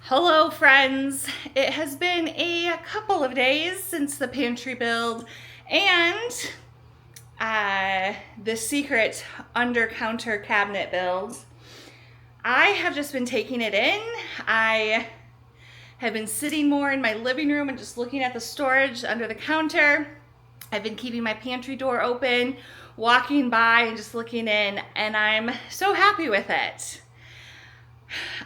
Hello friends! It has been a couple of days since the pantry build and the secret under-counter cabinet build. I have just been taking it in. I have been sitting more in my living room and just looking at the storage under the counter. I've been keeping my pantry door open, walking by and just looking in, and I'm so happy with it.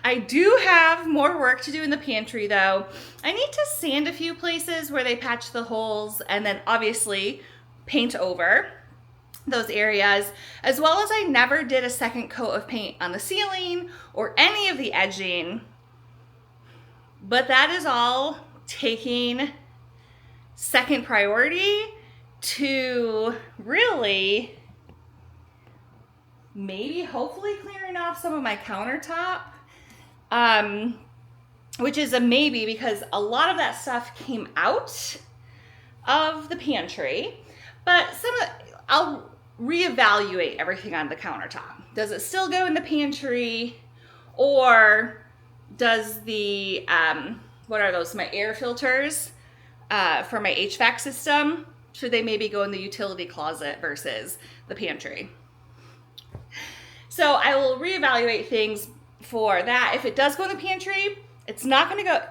I do have more work to do in the pantry though. I need to sand a few places where they patch the holes and then obviously paint over those areas, as well as I never did a second coat of paint on the ceiling or any of the edging. But that is all taking second priority to really maybe hopefully clearing off some of my countertop, which is a maybe because a lot of that stuff came out of the pantry, but I'll reevaluate everything on the countertop. Does it still go in the pantry, or does the, what are those, my air filters for my HVAC system, should they maybe go in the utility closet versus the pantry? So I will reevaluate things for that. If it does go in the pantry, it's not going to go,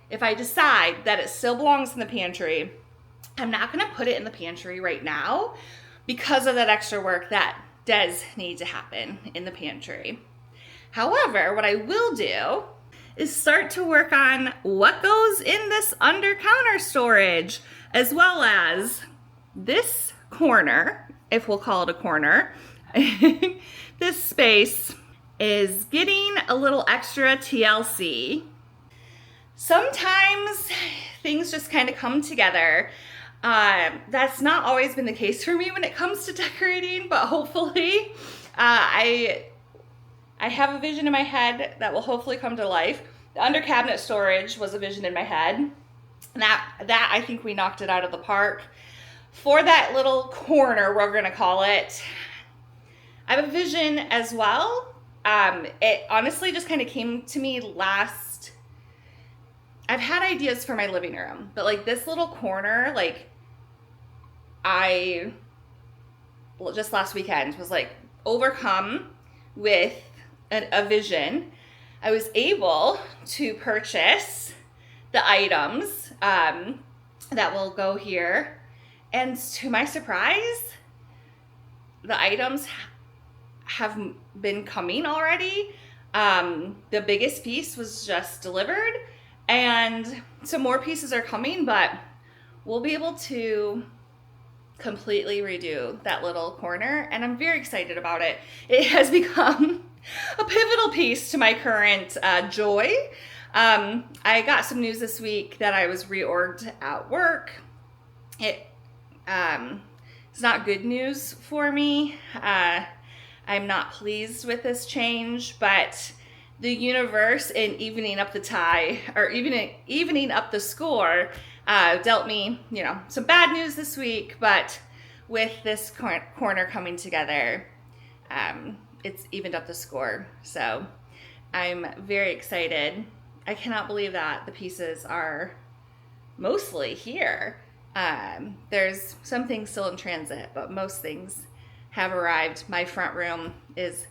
if I decide that it still belongs in the pantry, I'm not going to put it in the pantry right now because of that extra work that does need to happen in the pantry. However, what I will do is start to work on what goes in this under counter storage, as well as this corner, if we'll call it a corner. This space is getting a little extra TLC. Sometimes things just kind of come together. That's not always been the case for me when it comes to decorating, but hopefully I have a vision in my head that will hopefully come to life. The under cabinet storage was a vision in my head. And that I think we knocked it out of the park. For that little corner, we're gonna call it, I have a vision as well. It honestly just kind of came to me I've had ideas for my living room, but like this little corner, like just last weekend was like overcome with a vision. I was able to purchase the items that will go here. And to my surprise, the items have been coming already. The biggest piece was just delivered, and some more pieces are coming, but we'll be able to completely redo that little corner, and I'm very excited about it. It has become a pivotal piece to my current joy. I got some news this week that I was reorged at work. It's not good news for me. I'm not pleased with this change, but the universe in evening up the tie, or evening up the score, dealt me, some bad news this week, but with this corner coming together, it's evened up the score. So I'm very excited. I cannot believe that the pieces are mostly here. There's some things still in transit, but most things have arrived. My front room is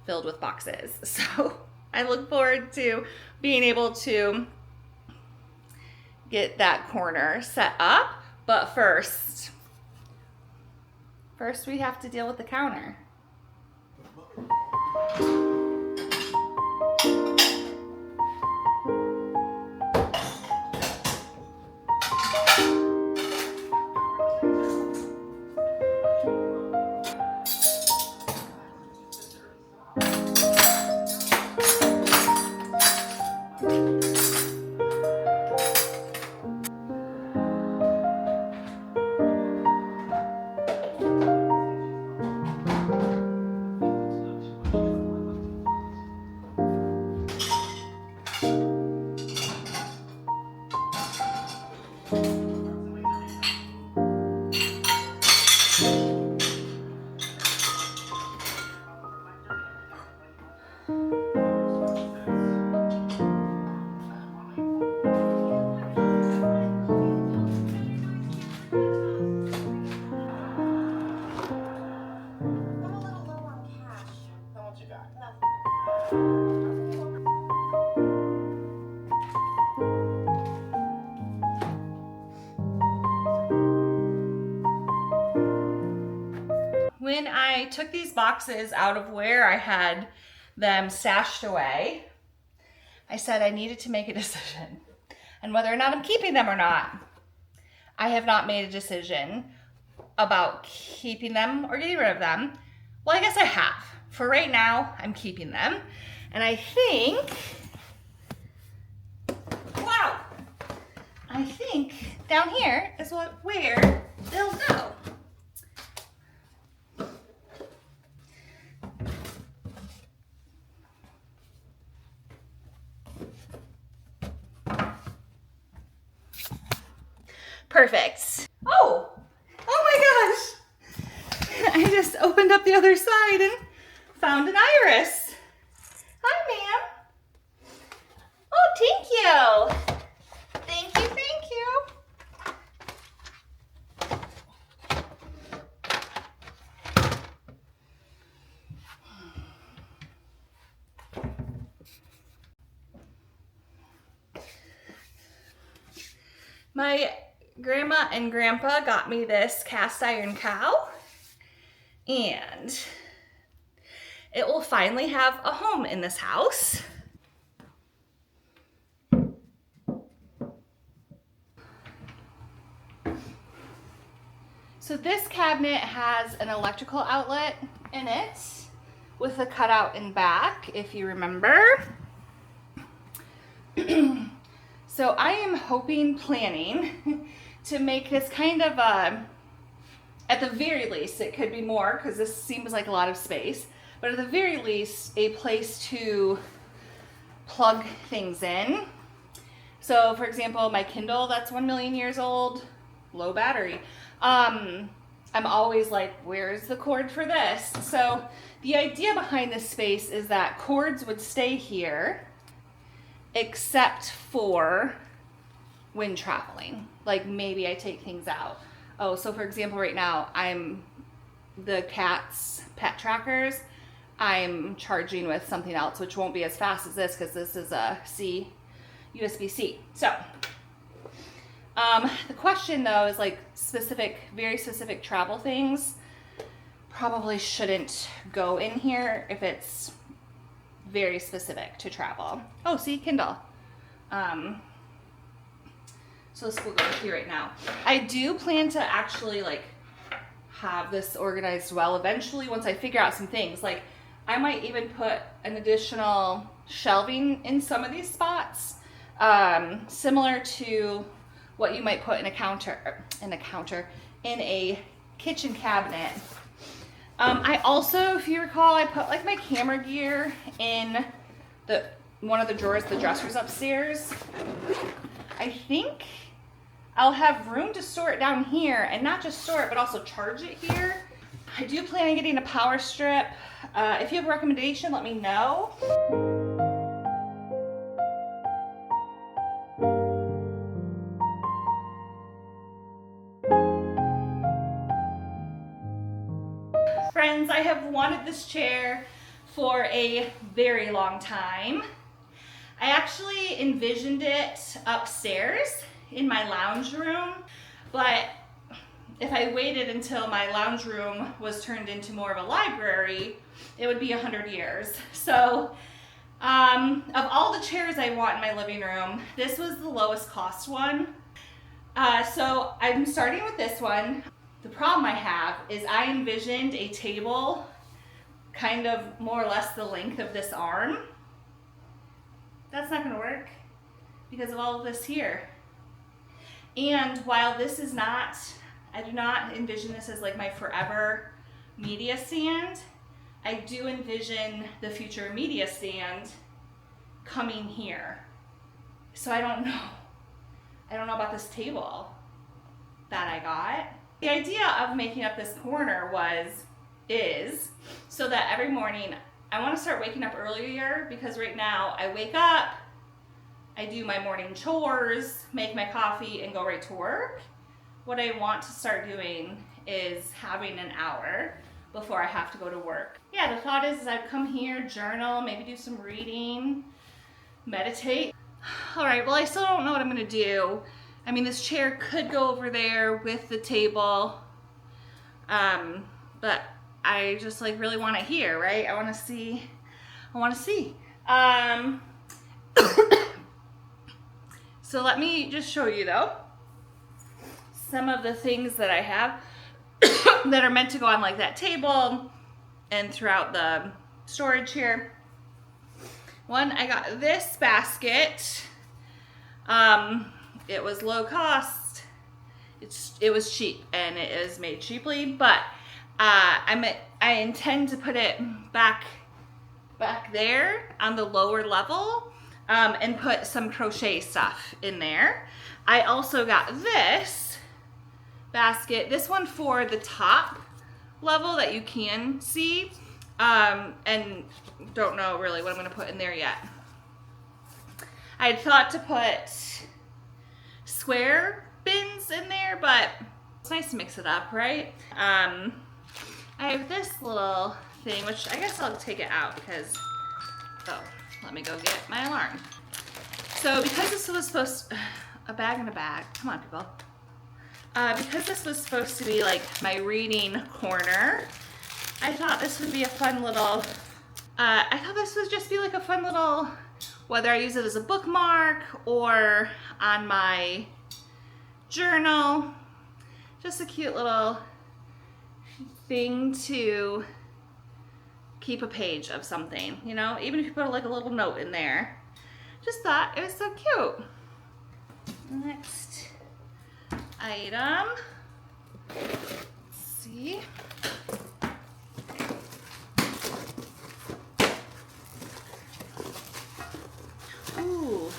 filled with boxes. So I look forward to being able to get that corner set up. But first we have to deal with the counter. I took these boxes out of where I had them stashed away, I said I needed to make a decision on whether or not I'm keeping them or not. I have not made a decision about keeping them or getting rid of them. Well, I guess I have. For right now, I'm keeping them. And I think, wow, I think down here is where they'll go. Perfect. Oh my gosh. I just opened up the other side and found an iris. Hi, ma'am. Oh, thank you. Thank you, thank you. My grandma and grandpa got me this cast iron cow, and it will finally have a home in this house. So this cabinet has an electrical outlet in it with a cutout in back, if you remember. So I am planning to make this kind of at the very least, it could be more because this seems like a lot of space, but at the very least, a place to plug things in. So for example, my Kindle, that's 1 million years old, low battery. I'm always like, where's the cord for this? So the idea behind this space is that cords would stay here except for when traveling. Like maybe I take things out. Oh, so for example, right now the cat's pet trackers, I'm charging with something else, which won't be as fast as this because this is a USB-C. So the question though is like very specific travel things probably shouldn't go in here if it's very specific to travel. Oh, see, Kindle. So this will go here right now. I do plan to actually like have this organized well eventually once I figure out some things. Like I might even put an additional shelving in some of these spots, similar to what you might put in a kitchen cabinet. I also, if you recall, I put like my camera gear in one of the drawers, the dressers upstairs. I think I'll have room to store it down here, and not just store it, but also charge it here. I do plan on getting a power strip. If you have a recommendation, let me know. Friends, I have wanted this chair for a very long time. I actually envisioned it upstairs in my lounge room, but if I waited until my lounge room was turned into more of a library, it would be 100 years. So of all the chairs I want in my living room, this was the lowest cost one. So I'm starting with this one. The problem I have is I envisioned a table kind of more or less the length of this arm. That's not going to work because of all of this here. And while this is not, I do not envision this as like my forever media stand, I do envision the future media stand coming here. So I don't know. I don't know about this table that I got. The idea of making up this corner is so that every morning I want to start waking up earlier, because right now I wake up, I do my morning chores, make my coffee, and go right to work. What I want to start doing is having an hour before I have to go to work. Yeah, the thought is I'd come here, journal, maybe do some reading, meditate. All right, well, I still don't know what I'm gonna do. I mean, this chair could go over there with the table, but I just like really want to hear, right? I want to see. So let me just show you though some of the things that I have that are meant to go on like that table and throughout the storage here. One, I got this basket. It was low cost. It was cheap and it is made cheaply, but I intend to put it back there on the lower level and put some crochet stuff in there. I also got this basket, this one for the top level that you can see, and don't know really what I'm going to put in there yet. I had thought to put square bins in there, but it's nice to mix it up, right? I have this little thing, which I guess I'll take it out because, oh, let me go get my alarm. So because this was supposed to, a bag in a bag, come on people. Because this was supposed to be like my reading corner, I thought this would be a fun little, I thought this would just be like a fun little, whether I use it as a bookmark or on my journal, just a cute little thing to keep a page of something, you know, even if you put like a little note in there. Just thought it was so cute. Next item, let's see. Ooh.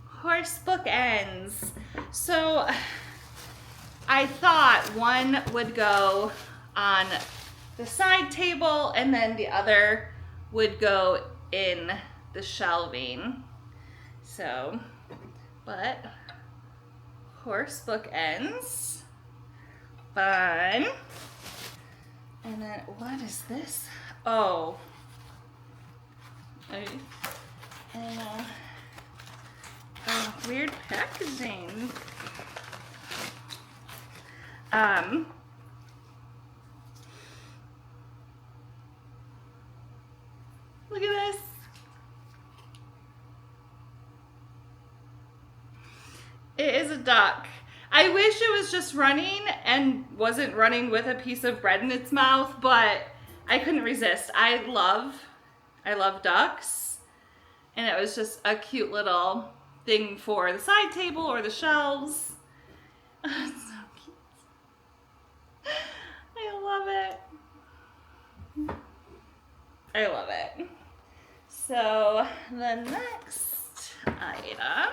Horse bookends. So I thought one would go on the side table and then the other would go in the shelving. So, but horse bookends, fun. And then what is this? Oh, weird packaging. Look at this. It is a duck. I wish it was just running and wasn't running with a piece of bread in its mouth, but I couldn't resist. I love ducks, and it was just a cute little thing for the side table or the shelves. It's so cute. I love it. So the next item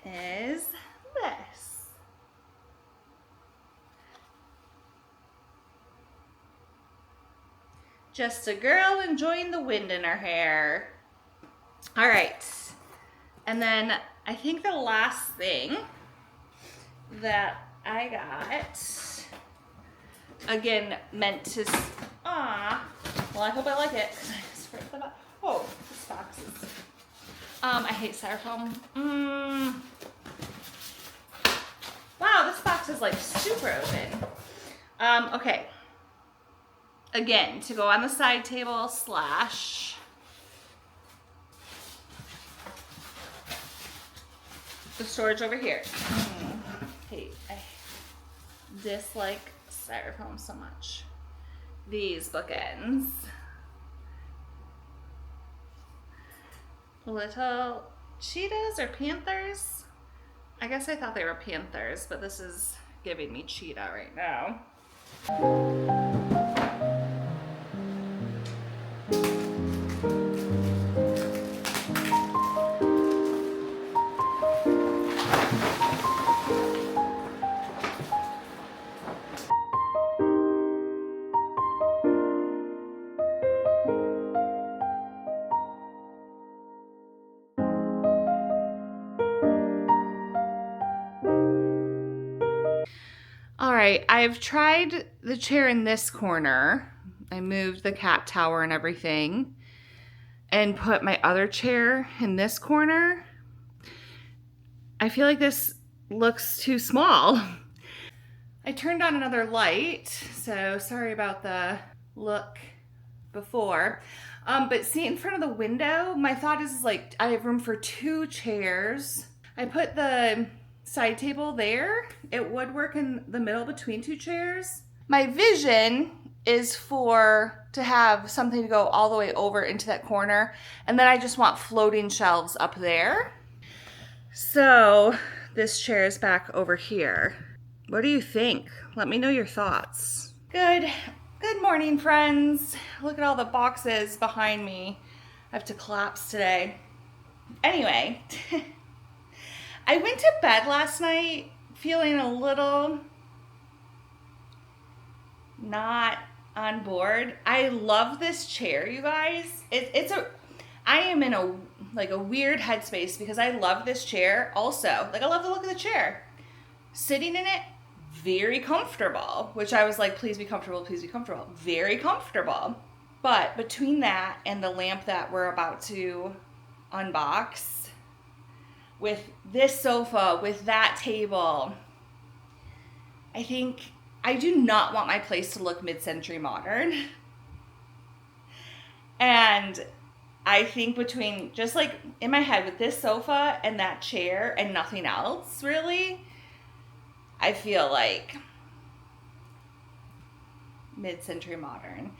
is this. Just a girl enjoying the wind in her hair. All right. And then I think the last thing that I got, again, meant to, well, I hope I like it. Oh, this box is, I hate styrofoam. Wow, this box is like super open. Okay. Again, to go on the side table / the storage over here. Hey, I dislike styrofoam so much. These bookends. Little cheetahs or panthers? I guess I thought they were panthers, but this is giving me cheetah right now. All right, I've tried the chair in this corner. I moved the cat tower and everything and put my other chair in this corner. I feel like this looks too small. I turned on another light, so sorry about the look before. But see, in front of the window, my thought is like I have room for 2 chairs. I put the side table there. It would work in the middle between 2 chairs. My vision is to have something to go all the way over into that corner, and then I just want floating shelves up there. So this chair is back over here. What do you think? Let me know your thoughts. Good morning, friends. Look at all the boxes behind me. I have to collapse today. Anyway, I went to bed last night feeling a little not on board. I love this chair, you guys. I am in a weird headspace because I love this chair also. Like, I love the look of the chair. Sitting in it, very comfortable, which I was like, please be comfortable, please be comfortable. Very comfortable. But between that and the lamp that we're about to unbox, with this sofa, with that table, I think I do not want my place to look mid-century modern. And I think between, just like in my head, with this sofa and that chair and nothing else really, I feel like mid-century modern.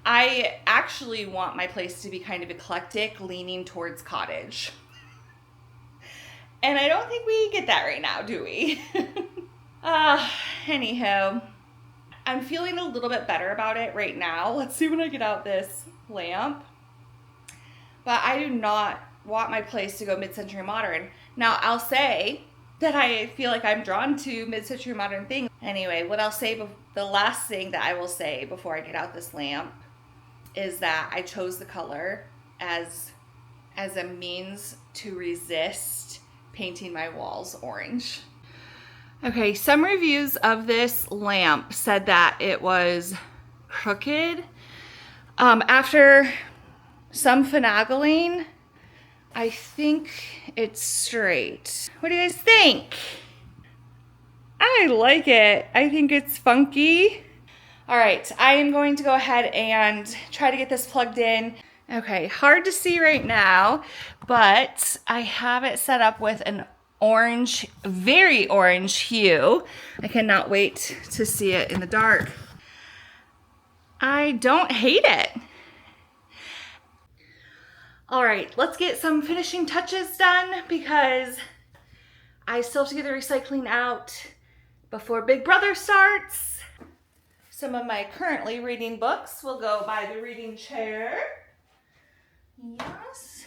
I actually want my place to be kind of eclectic, leaning towards cottage. And I don't think we get that right now, do we? Anyhow, I'm feeling a little bit better about it right now. Let's see when I get out this lamp. But I do not want my place to go mid-century modern. Now, I'll say that I feel like I'm drawn to mid-century modern things. Anyway, what I'll say, the last thing that I will say before I get out this lamp is that I chose the color as a means to resist painting my walls orange. Okay, some reviews of this lamp said that it was crooked. After some finagling, I think it's straight. What do you guys think? I like it. I think it's funky. All right, I am going to go ahead and try to get this plugged in. Okay, hard to see right now, but I have it set up with an orange, very orange hue. I cannot wait to see it in the dark. I don't hate it. All right, let's get some finishing touches done because I still have to get the recycling out before Big Brother starts. Some of my currently reading books will go by the reading chair. Yes.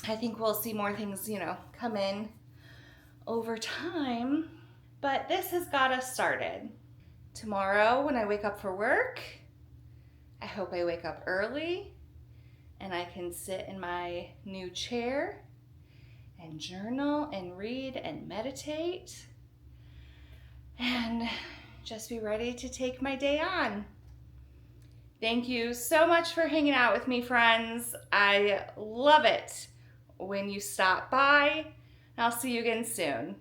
I think we'll see more things, come in over time. But this has got us started. Tomorrow when I wake up for work, I hope I wake up early and I can sit in my new chair and journal and read and meditate and just be ready to take my day on. Thank you so much for hanging out with me, friends. I love it when you stop by. I'll see you again soon.